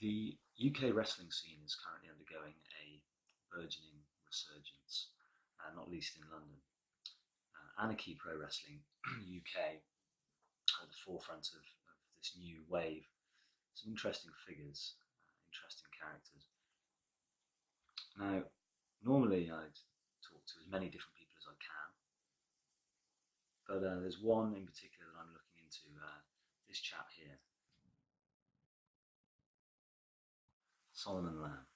The UK wrestling scene is currently undergoing a burgeoning resurgence, not least in London. Anarchy Pro Wrestling UK are at the forefront of this new wave. Some interesting figures, interesting characters. Now, normally I'd talk to as many different people as I can, but there's one in particular that I'm looking into, this chap here, Solomon Lamb.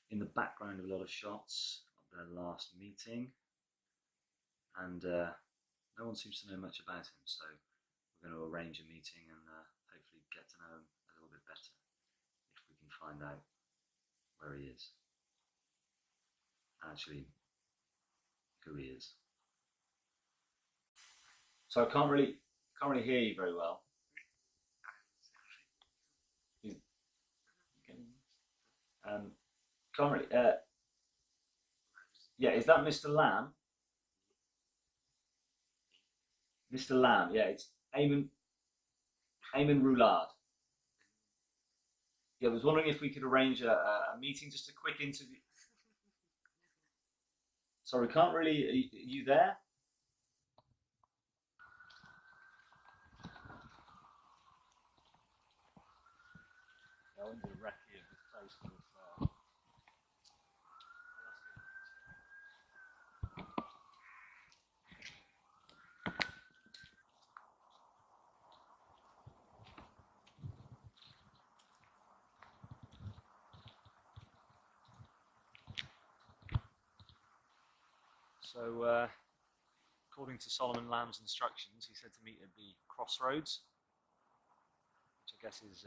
In the background of a lot of shots of their last meeting, and no one seems to know much about him, so we're going to arrange a meeting and hopefully get to know him a little bit better if we can find out where he is, actually who he is. So I can't really hear you very well. Can't really, yeah, is that Mr. Lamb? Mr. Lamb, yeah, it's Eamon Roulard. Yeah, I was wondering if we could arrange a meeting, just a quick interview. Sorry, can't really. Are you there? I wonder the recce of this place with So, according to Solomon Lamb's instructions, he said to meet at the crossroads, which I guess is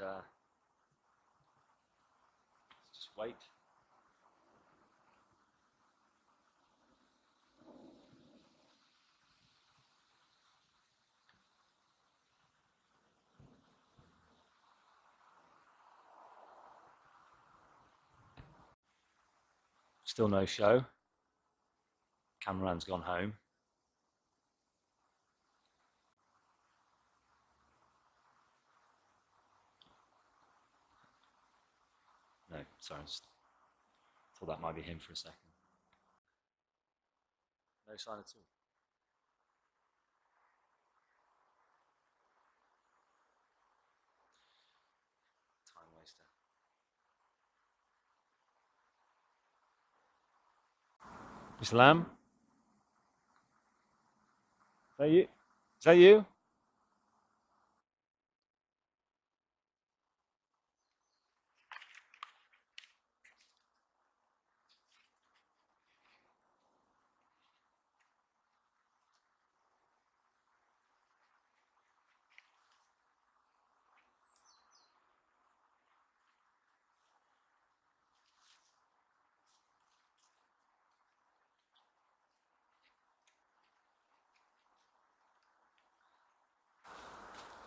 just wait. Still no show. Cameraman's gone home. No, sorry, I just thought that might be him for a second. No sign at all. Time waster. Mr. Lamb? Is that you? Is that you?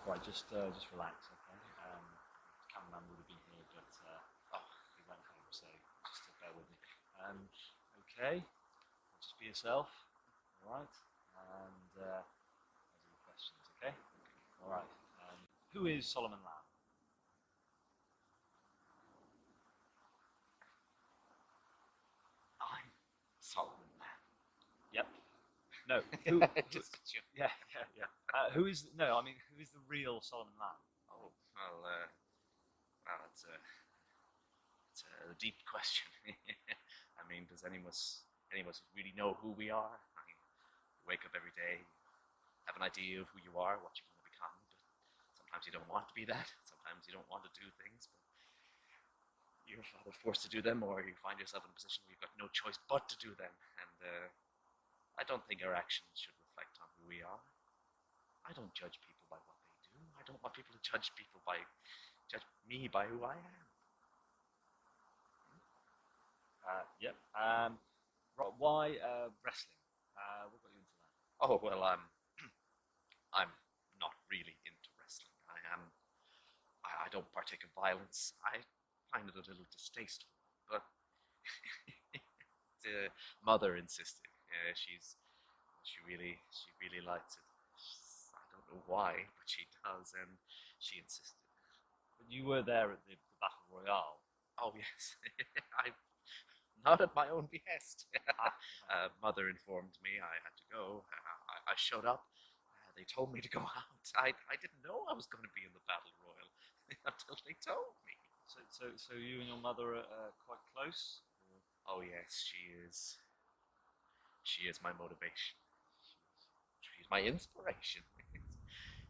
Right, just relax, okay? The cameraman would have been here, but he went home, so just bear with me. Okay, just be yourself, all right? And those are the questions, okay? All right. Who is Solomon Lamb? I'm Solomon Lamb. Yep. No. Who? Yeah. Who is? No, I mean, who is the real Solomon Lamb? Oh, well, it's a deep question. I mean, does any of us really know who we are? I mean, you wake up every day, have an idea of who you are, what you want to become, but sometimes you don't want to be that. Sometimes you don't want to do things, but you're either forced to do them, or you find yourself in a position where you've got no choice but to do them. And I don't think our actions should reflect on who we are. I don't judge people by what they do. I don't want people to judge me by who I am. Yep. Why wrestling? What got you into that? Oh well, I'm not really into wrestling. I don't partake in violence. I find it a little distasteful, but the mother insisted. She really likes it. I don't know why, but she does, and she insisted. But you were there at the Battle Royale. Oh yes, I not at my own behest. Mother informed me I had to go. I showed up. They told me to go out. I didn't know I was going to be in the Battle Royal until they told me. So you and your mother are quite close? Oh yes, she is. She is my motivation. She's my inspiration.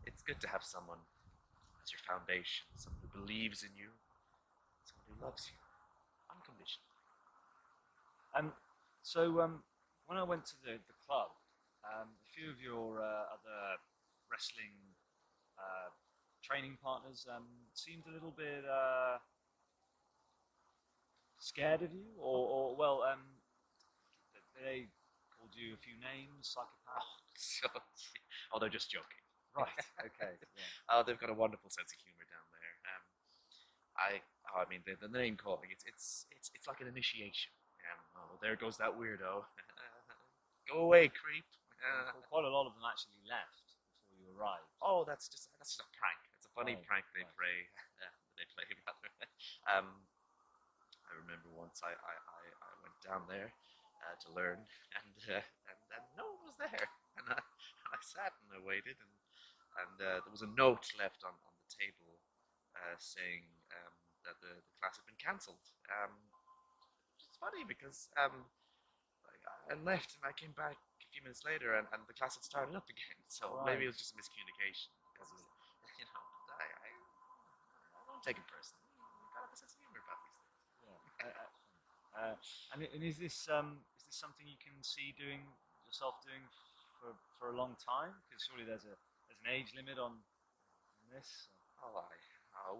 It's good to have someone as your foundation, someone who believes in you, someone who loves you unconditionally. When I went to the club, a few of your other wrestling training partners seemed a little bit scared of you, or well, they called you a few names, psychopath. Oh, they're just joking. Right. Okay. Yeah. Oh, they've got a wonderful sense of humor down there. I mean, the name calling, it's like an initiation. Oh, there goes that weirdo. Go away, creep. Quite a lot of them actually left before you arrived. Oh, that's just a prank. It's a funny prank they right. play. They play rather. I remember once I went down there to learn, and no one was there, and I sat and I waited, and there was a note left on the table saying that the class had been cancelled. It's funny because I left and I came back a few minutes later, and the class had started up again. So maybe it was just a miscommunication. Because I don't take it personally. You gotta have a sense of humor about these things. Yeah. And is this something you can see yourself doing for a long time? Because surely there's an age limit on this.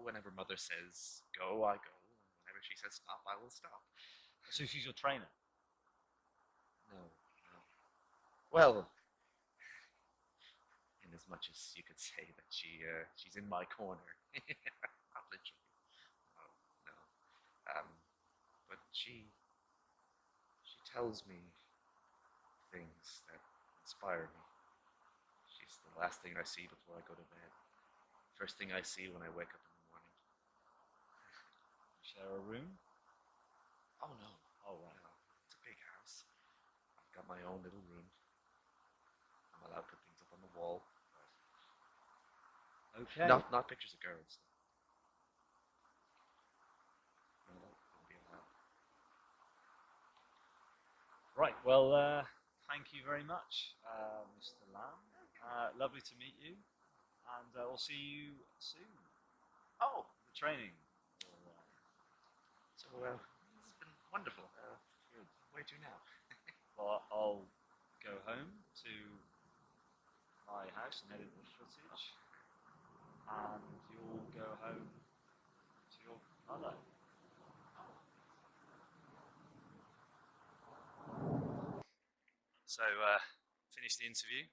Whenever mother says go, I go. Whenever she says stop, I will stop. So she's your trainer? No. Well, in as much as you could say that she's in my corner. Not literally. No. But she tells me things that inspire me. She's the last thing I see before I go to bed. First thing I see when I wake up in the morning. Share a room? Oh no. Oh right. No. It's a big house. I've got my own little room. I'm allowed to put things up on the wall. Okay. Not pictures of girls. No, that won't be allowed. Right. Well, thank you very much, Mr. Lamb. Lovely to meet you, and we'll see you soon. Oh, The training. So this has been wonderful. Where to now? Well, I'll go home to my house and edit the footage, and you'll go home to your mother. So, finished the interview.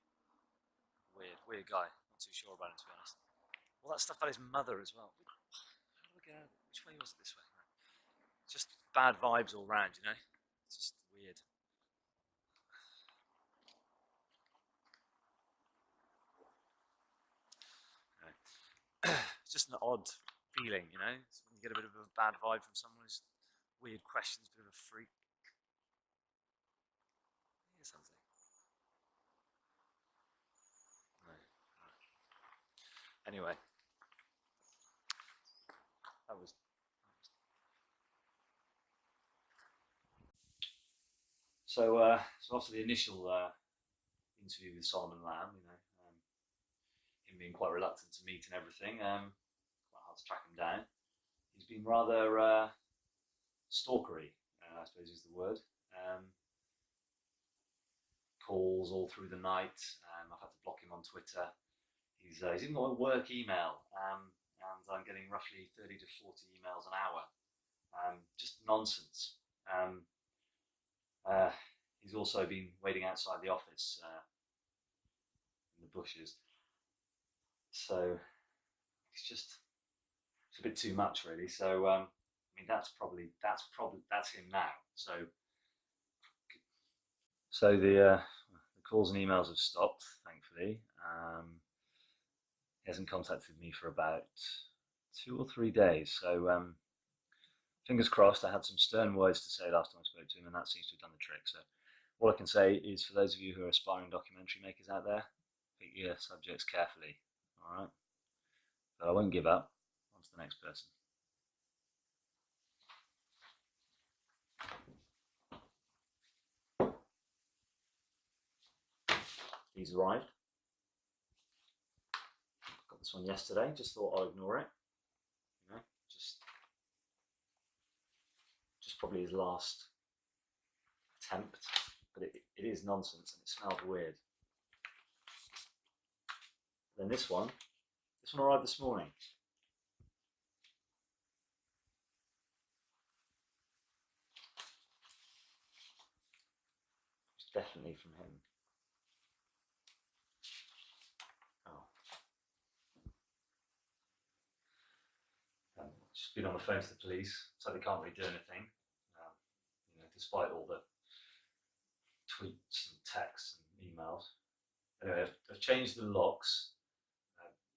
Weird guy. Not too sure about him, to be honest. All that stuff about his mother as well. How do I get out of it? Which way was it? This way? Just bad vibes all round, you know? It's just weird. It's just an odd feeling, you know? It's when you get a bit of a bad vibe from someone who's weird questions, a bit of a freak. Here's something. No. Anyway. That was so after the initial interview with Solomon Lamb, you know, him being quite reluctant to meet and everything, quite hard to track him down. He's been rather stalkery, I suppose is the word. Calls all through the night. I've had to block him on Twitter. He's even got a work email, and I'm getting roughly 30 to 40 emails an hour. Just nonsense. He's also been waiting outside the office in the bushes. So it's a bit too much, really. So I mean, that's him now. So the calls and emails have stopped, thankfully. He hasn't contacted me for about 2 or 3 days. So fingers crossed. I had some stern words to say last time I spoke to him, and that seems to have done the trick. So all I can say is, for those of you who are aspiring documentary makers out there, pick your subjects carefully. All right, but I won't give up. On to the next person. He's arrived. Got this one yesterday. Just thought I'll ignore it. You know, just probably his last attempt, but it is nonsense and it smelled weird. Then this one arrived this morning. It's definitely from him. Just been on the phone to the police, so they can't really do anything. You know, despite all the tweets and texts and emails. Anyway, I've changed the locks,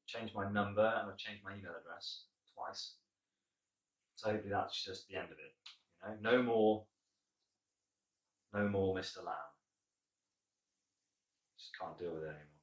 changed my number, and I've changed my email address twice. So hopefully that's just the end of it. You know, no more Mr. Lamb. Just can't deal with it anymore.